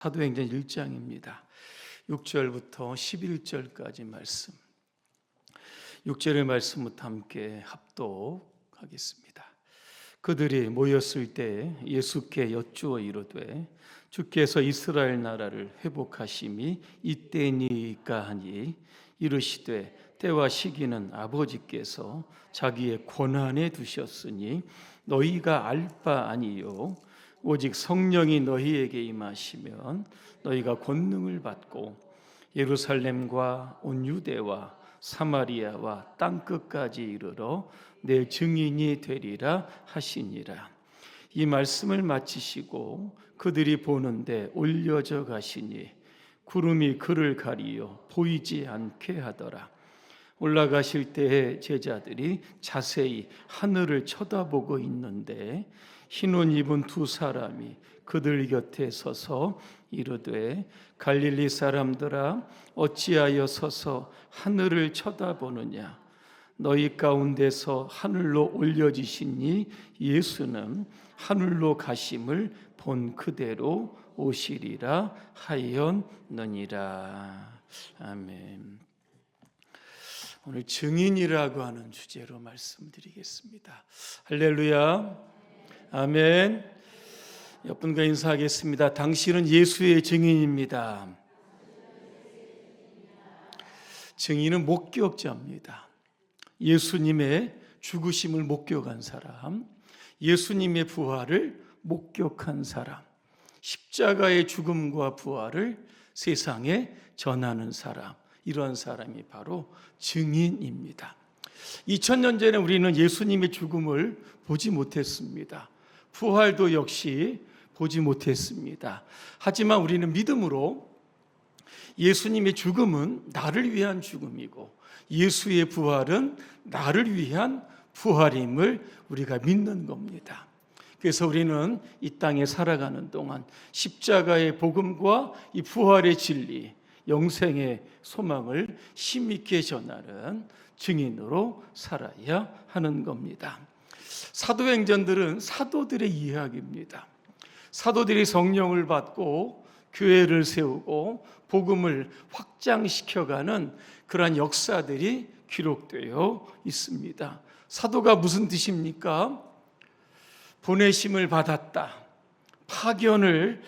사도행전 1장입니다. 6절부터 11절까지 말씀. 6절의 말씀부터 함께 합독하겠습니다. 그들이 모였을 때 예수께 여쭈어 이르되 주께서 이스라엘 나라를 회복하심이 이때니까 하니 이르시되 때와 시기는 아버지께서 자기의 권한에 두셨으니 너희가 알 바 아니요 오직 성령이 너희에게 임하시면 너희가 권능을 받고 예루살렘과 온 유대와 사마리아와 땅끝까지 이르러 내 증인이 되리라 하시니라. 이 말씀을 마치시고 그들이 보는데 올려져 가시니 구름이 그를 가리어 보이지 않게 하더라. 올라가실 때에 제자들이 자세히 하늘을 쳐다보고 있는데 흰옷 입은 두 사람이 그들 곁에 서서 이르되 갈릴리 사람들아 어찌하여 서서 하늘을 쳐다보느냐. 너희 가운데서 하늘로 올려지시니 예수는 하늘로 가심을 본 그대로 오시리라 하였느니라. 아멘. 오늘 증인이라고 하는 주제로 말씀드리겠습니다. 할렐루야. 아멘. 옆분과 인사하겠습니다. 당신은 예수의 증인입니다. 증인은 목격자입니다. 예수님의 죽으심을 목격한 사람, 예수님의 부활을 목격한 사람, 십자가의 죽음과 부활을 세상에 전하는 사람, 이런 사람이 바로 증인입니다. 2000년 전에 우리는 예수님의 죽음을 보지 못했습니다. 부활도 역시 보지 못했습니다. 하지만 우리는 믿음으로 예수님의 죽음은 나를 위한 죽음이고 예수의 부활은 나를 위한 부활임을 우리가 믿는 겁니다. 그래서 우리는 이 땅에 살아가는 동안 십자가의 복음과 이 부활의 진리, 영생의 소망을 힘있게 전하는 증인으로 살아야 하는 겁니다. 사도행전들은 사도들의 이야기입니다. 사도들이 성령을 받고 교회를 세우고 복음을 확장시켜가는 그러한 역사들이 기록되어 있습니다. 사도가 무슨 뜻입니까? 보내심을 받았다. 파견된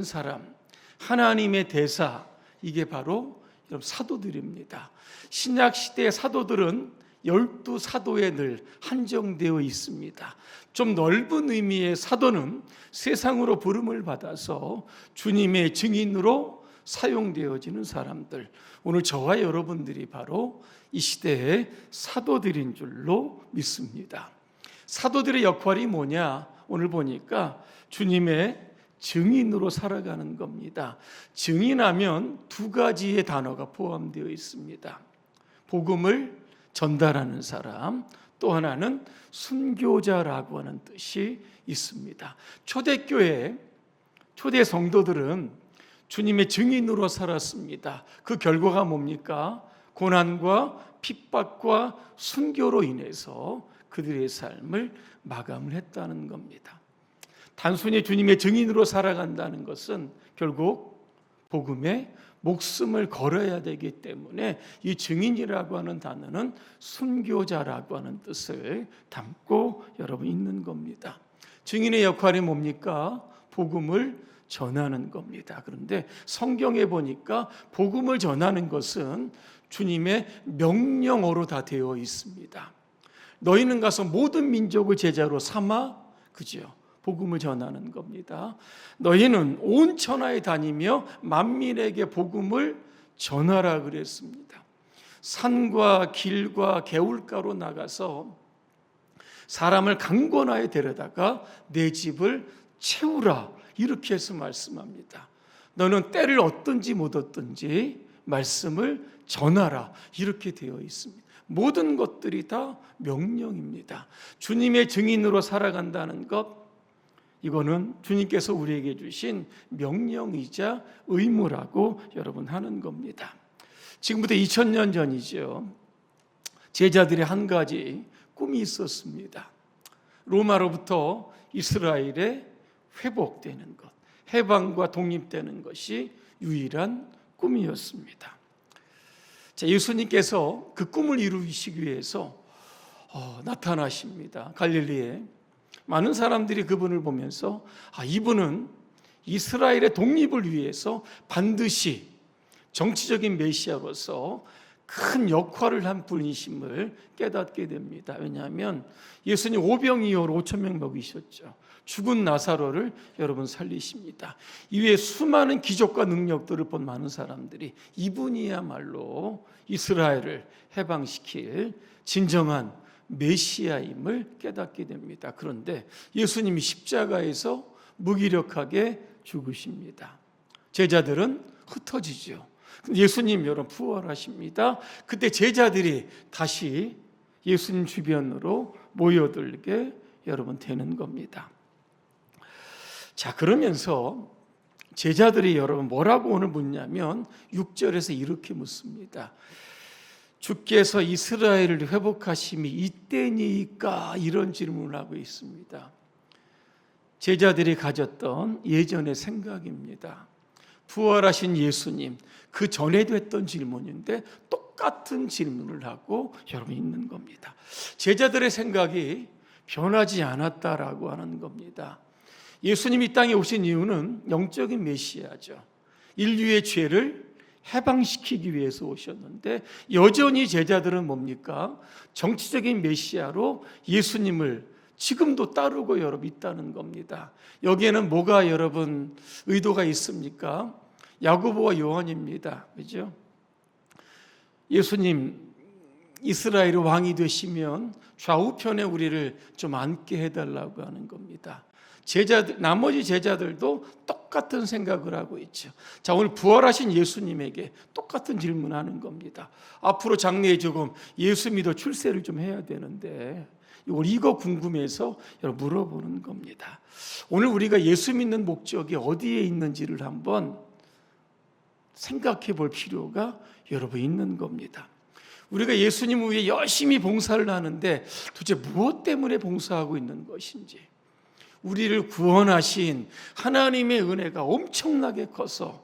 사람, 하나님의 대사, 이게 바로 사도들입니다. 신약 시대의 사도들은 12사도에 늘 한정되어 있습니다. 좀 넓은 의미의 사도는 세상으로 부름을 받아서 주님의 증인으로 사용되어지는 사람들, 오늘 저와 여러분들이 바로 이 시대의 사도들인 줄로 믿습니다. 사도들의 역할이 뭐냐? 오늘 보니까 주님의 증인으로 살아가는 겁니다. 증인하면 두 가지의 단어가 포함되어 있습니다. 복음을 전달하는 사람, 또 하나는 순교자라고 하는 뜻이 있습니다. 초대교회, 초대 성도들은 주님의 증인으로 살았습니다. 그 결과가 뭡니까? 고난과 핍박과 순교로 인해서 그들의 삶을 마감을 했다는 겁니다. 단순히 주님의 증인으로 살아간다는 것은 결국 복음에 목숨을 걸어야 되기 때문에 이 증인이라고 하는 단어는 순교자라고 하는 뜻을 담고 여러분 있는 겁니다. 증인의 역할이 뭡니까? 복음을 전하는 겁니다. 그런데 성경에 보니까 복음을 전하는 것은 주님의 명령어로 다 되어 있습니다. 너희는 가서 모든 민족을 제자로 삼아, 그죠? 복음을 전하는 겁니다. 너희는 온 천하에 다니며 만민에게 복음을 전하라 그랬습니다. 산과 길과 개울가로 나가서 사람을 강권하에 데려다가 내 집을 채우라, 이렇게 해서 말씀합니다. 너는 때를 얻든지 못 얻든지 말씀을 전하라, 이렇게 되어 있습니다. 모든 것들이 다 명령입니다. 주님의 증인으로 살아간다는 것, 이거는 주님께서 우리에게 주신 명령이자 의무라고 여러분 하는 겁니다. 지금부터 2000년 전이죠. 제자들의 한 가지 꿈이 있었습니다. 로마로부터 이스라엘에 회복되는 것, 해방과 독립되는 것이 유일한 꿈이었습니다. 자, 예수님께서 그 꿈을 이루시기 위해서 나타나십니다. 갈릴리에 많은 사람들이 그분을 보면서 이분은 이스라엘의 독립을 위해서 반드시 정치적인 메시아로서 큰 역할을 한 분이심을 깨닫게 됩니다. 왜냐하면 예수님 오병이어로 5천 명 먹이셨죠. 죽은 나사로를 여러분 살리십니다. 이외에 수많은 기적과 능력들을 본 많은 사람들이 이분이야말로 이스라엘을 해방시킬 진정한 메시아임을 깨닫게 됩니다. 그런데 예수님이 십자가에서 무기력하게 죽으십니다. 제자들은 흩어지죠. 예수님 여러분 부활하십니다. 그때 제자들이 다시 예수님 주변으로 모여들게 여러분 되는 겁니다. 자, 그러면서 제자들이 여러분 뭐라고 오늘 묻냐면 6절에서 이렇게 묻습니다. 주께서 이스라엘을 회복하심이 이때니까, 이런 질문을 하고 있습니다. 제자들이 가졌던 예전의 생각입니다. 부활하신 예수님, 그 전에도 했던 질문인데 똑같은 질문을 하고 여러분 있는 겁니다. 제자들의 생각이 변하지 않았다라고 하는 겁니다. 예수님이 이 땅에 오신 이유는 영적인 메시아죠. 인류의 죄를 해방시키기 위해서 오셨는데 여전히 제자들은 뭡니까? 정치적인 메시아로 예수님을 지금도 따르고 여러분 있다는 겁니다. 여기에는 뭐가 여러분 의도가 있습니까? 야고보와 요한입니다. 그죠? 예수님 이스라엘의 왕이 되시면 좌우편에 우리를 좀 앉게 해달라고 하는 겁니다. 제자들, 나머지 제자들도 똑같은 생각을 하고 있죠. 자, 오늘 부활하신 예수님에게 똑같은 질문하는 겁니다. 앞으로 장래에 조금 예수 믿어 출세를 좀 해야 되는데 이거 궁금해서 여러분 물어보는 겁니다. 오늘 우리가 예수 믿는 목적이 어디에 있는지를 한번 생각해 볼 필요가 여러분 있는 겁니다. 우리가 예수님을 위해 열심히 봉사를 하는데 도대체 무엇 때문에 봉사하고 있는 것인지, 우리를 구원하신 하나님의 은혜가 엄청나게 커서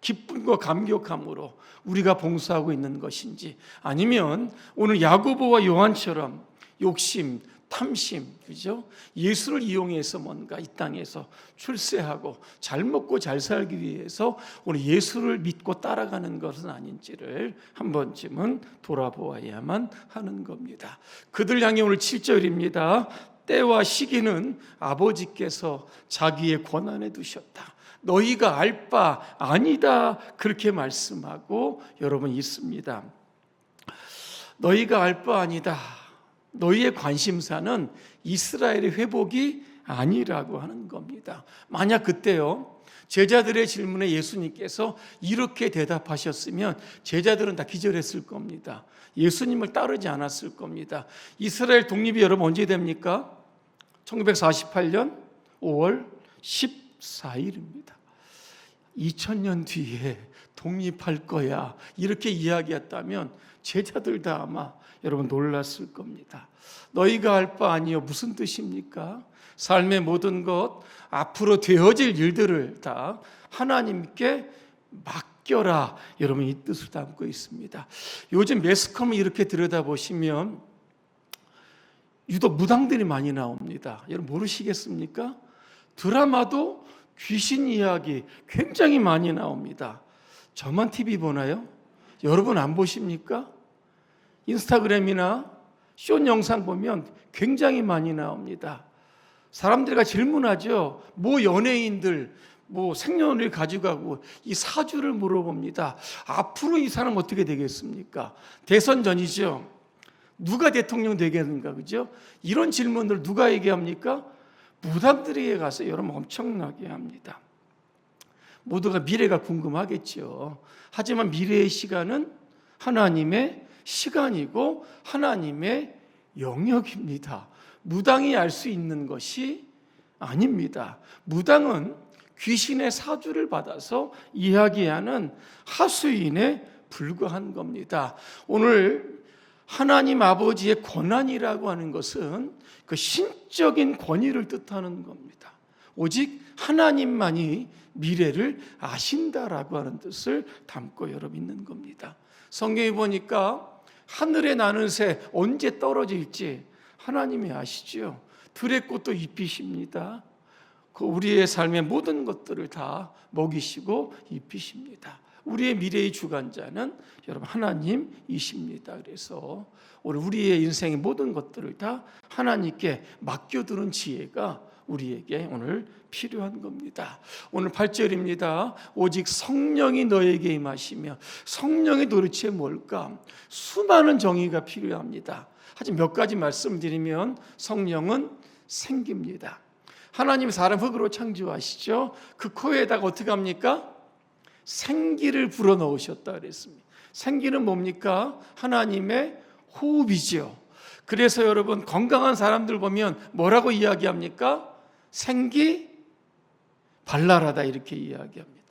기쁨과 감격함으로 우리가 봉사하고 있는 것인지, 아니면 오늘 야고보와 요한처럼 욕심, 탐심, 그죠? 예수를 이용해서 뭔가 이 땅에서 출세하고 잘 먹고 잘 살기 위해서 오늘 예수를 믿고 따라가는 것은 아닌지를 한 번쯤은 돌아보아야만 하는 겁니다. 그들 향해 오늘 7절입니다. 때와 시기는 아버지께서 자기의 권한에 두셨다. 너희가 알 바 아니다. 그렇게 말씀하고 여러분 있습니다. 너희가 알 바 아니다. 너희의 관심사는 이스라엘의 회복이 아니라고 하는 겁니다. 만약 그때요 제자들의 질문에 예수님께서 이렇게 대답하셨으면 제자들은 다 기절했을 겁니다. 예수님을 따르지 않았을 겁니다. 이스라엘 독립이 여러분 언제 됩니까? 1948년 5월 14일입니다. 2000년 뒤에 독립할 거야 이렇게 이야기했다면 제자들 다 아마 여러분 놀랐을 겁니다. 너희가 알 바 아니요, 무슨 뜻입니까? 삶의 모든 것, 앞으로 되어질 일들을 다 하나님께 맡겨라. 여러분 이 뜻을 담고 있습니다. 요즘 매스컴을 이렇게 들여다보시면 유독 무당들이 많이 나옵니다. 여러분 모르시겠습니까? 드라마도 귀신 이야기 굉장히 많이 나옵니다. 저만 TV 보나요? 여러분 안 보십니까? 인스타그램이나 쇼 영상 보면 굉장히 많이 나옵니다. 사람들과 질문하죠. 뭐 연예인들 뭐 생년을 가져가고 이 사주를 물어봅니다. 앞으로 이 사람 어떻게 되겠습니까? 대선 전이죠. 누가 대통령 되겠는가, 그죠? 이런 질문을 누가 얘기합니까? 무당들에게 가서 여러분 엄청나게 합니다. 모두가 미래가 궁금하겠죠. 하지만 미래의 시간은 하나님의 시간이고 하나님의 영역입니다. 무당이 알 수 있는 것이 아닙니다. 무당은 귀신의 사주를 받아서 이야기하는 하수인에 불과한 겁니다. 오늘 하나님 아버지의 권한이라고 하는 것은 그 신적인 권위를 뜻하는 겁니다. 오직 하나님만이 미래를 아신다라고 하는 뜻을 담고 여러분 있는 겁니다. 성경에 보니까 하늘에 나는 새 언제 떨어질지 하나님이 아시죠. 들의 꽃도 입히십니다. 그 우리의 삶의 모든 것들을 다 먹이시고 입히십니다. 우리의 미래의 주관자는 여러분 하나님이십니다. 그래서 오늘 우리의 인생의 모든 것들을 다 하나님께 맡겨두는 지혜가 우리에게 오늘 필요한 겁니다. 오늘 8절입니다. 오직 성령이 너에게 임하시며, 성령이 도대체 뭘까? 수많은 정의가 필요합니다. 하지만 몇 가지 말씀드리면 성령은 생기입니다. 하나님 사람 흙으로 창조하시죠. 그 코에다가 어떻게 합니까? 생기를 불어넣으셨다 그랬습니다. 생기는 뭡니까? 하나님의 호흡이죠. 그래서 여러분 건강한 사람들 보면 뭐라고 이야기합니까? 생기 발랄하다 이렇게 이야기합니다.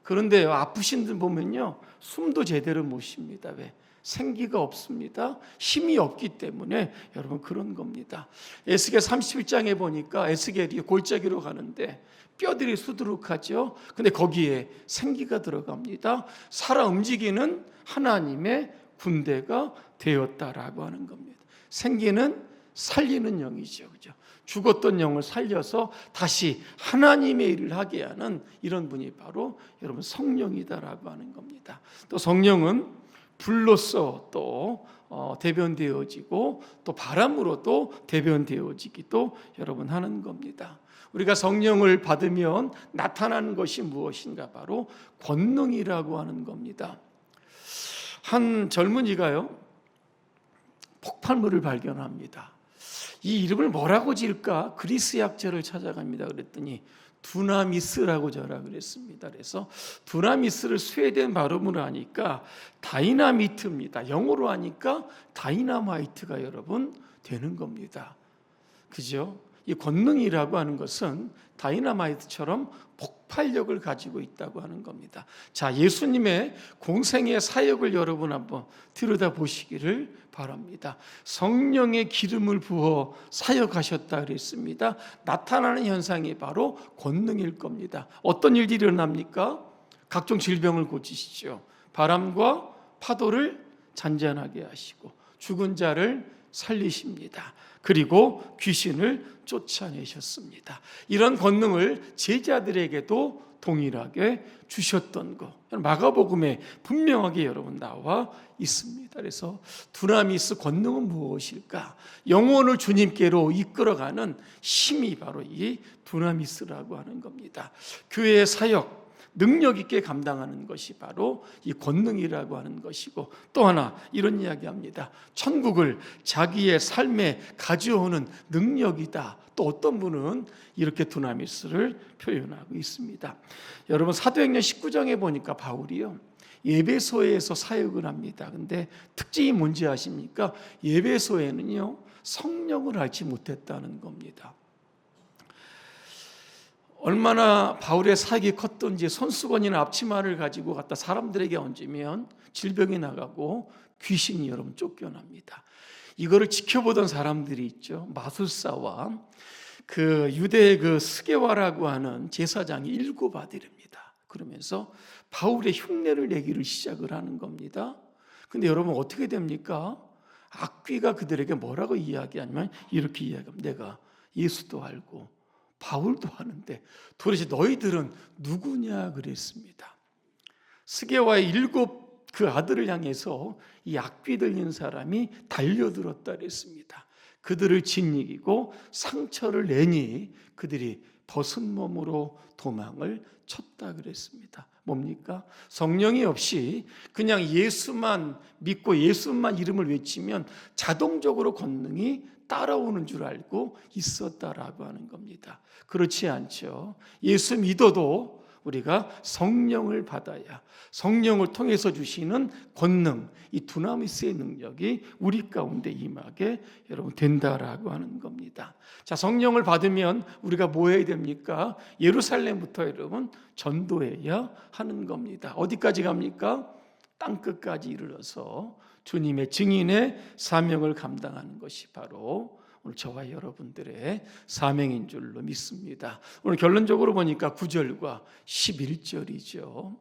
그런데요, 아프신 분 보면요, 숨도 제대로 못 쉽니다. 왜? 생기가 없습니다. 힘이 없기 때문에 여러분 그런 겁니다. 에스겔 31장에 보니까 에스겔이 골짜기로 가는데 뼈들이 수두룩하죠. 근데 거기에 생기가 들어갑니다. 살아 움직이는 하나님의 군대가 되었다라고 하는 겁니다. 생기는 살리는 영이죠. 그죠? 죽었던 영을 살려서 다시 하나님의 일을 하게 하는 이런 분이 바로 여러분 성령이다라고 하는 겁니다. 또 성령은 불로서 또 대변되어지고 또 바람으로도 대변되어지기도 여러분 하는 겁니다. 우리가 성령을 받으면 나타나는 것이 무엇인가? 바로 권능이라고 하는 겁니다. 한 젊은이가요, 폭발물을 발견합니다. 이 이름을 뭐라고 지을까? 그리스 약자를 찾아갑니다. 그랬더니 두나미스라고 저라 그랬습니다. 그래서 두나미스를 스웨덴 발음으로 하니까 다이나미트입니다. 영어로 하니까 다이나마이트가 여러분 되는 겁니다. 그죠? 이 권능이라고 하는 것은 다이나마이트처럼 폭발력을 가지고 있다고 하는 겁니다. 자, 예수님의 공생의 사역을 여러분 한번 들여다보시기를 바랍니다. 성령의 기름을 부어 사역하셨다 그랬습니다. 나타나는 현상이 바로 권능일 겁니다. 어떤 일들이 일어납니까? 각종 질병을 고치시죠. 바람과 파도를 잔잔하게 하시고 죽은 자를 살리십니다. 그리고 귀신을 쫓아내셨습니다. 이런 권능을 제자들에게도 동일하게 주셨던 것, 마가복음에 분명하게 여러분 나와 있습니다. 그래서 두나미스 권능은 무엇일까? 영혼을 주님께로 이끌어가는 힘이 바로 이 두나미스라고 하는 겁니다. 교회의 사역, 능력 있게 감당하는 것이 바로 이 권능이라고 하는 것이고, 또 하나 이런 이야기합니다. 천국을 자기의 삶에 가져오는 능력이다. 또 어떤 분은 이렇게 두나미스를 표현하고 있습니다. 여러분 사도행전 19장에 보니까 바울이요, 예배소에서 사역을 합니다. 근데 특징이 뭔지 아십니까? 예배소에는요, 성령을 알지 못했다는 겁니다. 얼마나 바울의 사역이 컸던지 손수건이나 앞치마를 가지고 갖다 사람들에게 얹으면 질병이 나가고 귀신이 여러분 쫓겨납니다. 이거를 지켜보던 사람들이 있죠. 마술사와 그 유대의 그 스게와라고 하는 제사장이 일곱 아들입니다. 그러면서 바울의 흉내를 내기를 시작을 하는 겁니다. 근데 여러분 어떻게 됩니까? 악귀가 그들에게 뭐라고 이야기하냐면 이렇게 이야기합니다. 내가 예수도 알고 바울도 하는데 도대체 너희들은 누구냐 그랬습니다. 스게와의 일곱 그 아들을 향해서 이 악귀 들린 사람이 달려들었다 그랬습니다. 그들을 짓이기고 상처를 내니 그들이 벗은 몸으로 도망을 쳤다 그랬습니다. 뭡니까? 성령이 없이 그냥 예수만 믿고 예수만 이름을 외치면 자동적으로 권능이 따라오는 줄 알고 있었다라고 하는 겁니다. 그렇지 않죠. 예수 믿어도 우리가 성령을 받아야 성령을 통해서 주시는 권능, 이 두나미스의 능력이 우리 가운데 임하게 여러분 된다라고 하는 겁니다. 자, 성령을 받으면 우리가 뭐 해야 됩니까? 예루살렘부터 여러분 전도해야 하는 겁니다. 어디까지 갑니까? 땅끝까지 이르러서 주님의 증인의 사명을 감당하는 것이 바로 오늘 저와 여러분들의 사명인 줄로 믿습니다. 오늘 결론적으로 보니까 9절과 11절이죠.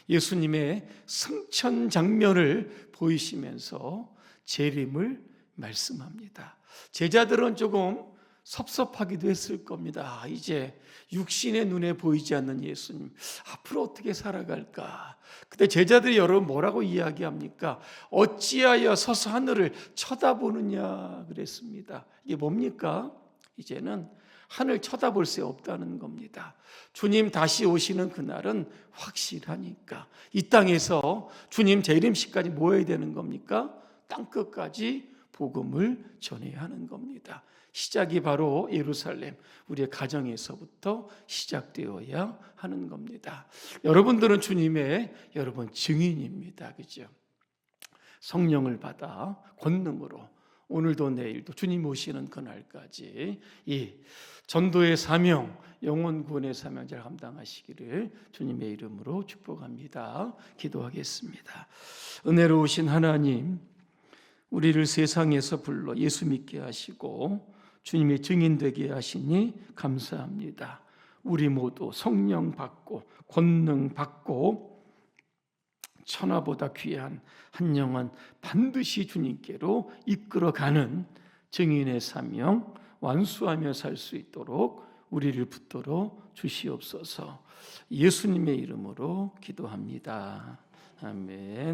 예수님의 승천 장면을 보이시면서 재림을 말씀합니다. 제자들은 조금 섭섭하기도 했을 겁니다. 이제 육신의 눈에 보이지 않는 예수님, 앞으로 어떻게 살아갈까? 그때 제자들이 여러분 뭐라고 이야기합니까? 어찌하여 서서 하늘을 쳐다보느냐 그랬습니다. 이게 뭡니까? 이제는 하늘 쳐다볼 새 없다는 겁니다. 주님 다시 오시는 그날은 확실하니까 이 땅에서 주님 재림식까지 모여야 되는 겁니까? 땅끝까지 복음을 전해야 하는 겁니다. 시작이 바로 예루살렘, 우리의 가정에서부터 시작되어야 하는 겁니다. 여러분들은 주님의 여러분 증인입니다. 그죠? 성령을 받아 권능으로 오늘도 내일도 주님 오시는 그날까지 이 전도의 사명, 영혼 구원의 사명자를 감당하시기를 주님의 이름으로 축복합니다. 기도하겠습니다. 은혜로우신 하나님, 우리를 세상에서 불러 예수 믿게 하시고 주님의 증인 되게 하시니 감사합니다. 우리 모두 성령 받고 권능 받고 천하보다 귀한 한 영혼 반드시 주님께로 이끌어가는 증인의 사명 완수하며 살 수 있도록 우리를 붙들어 주시옵소서. 예수님의 이름으로 기도합니다. 아멘.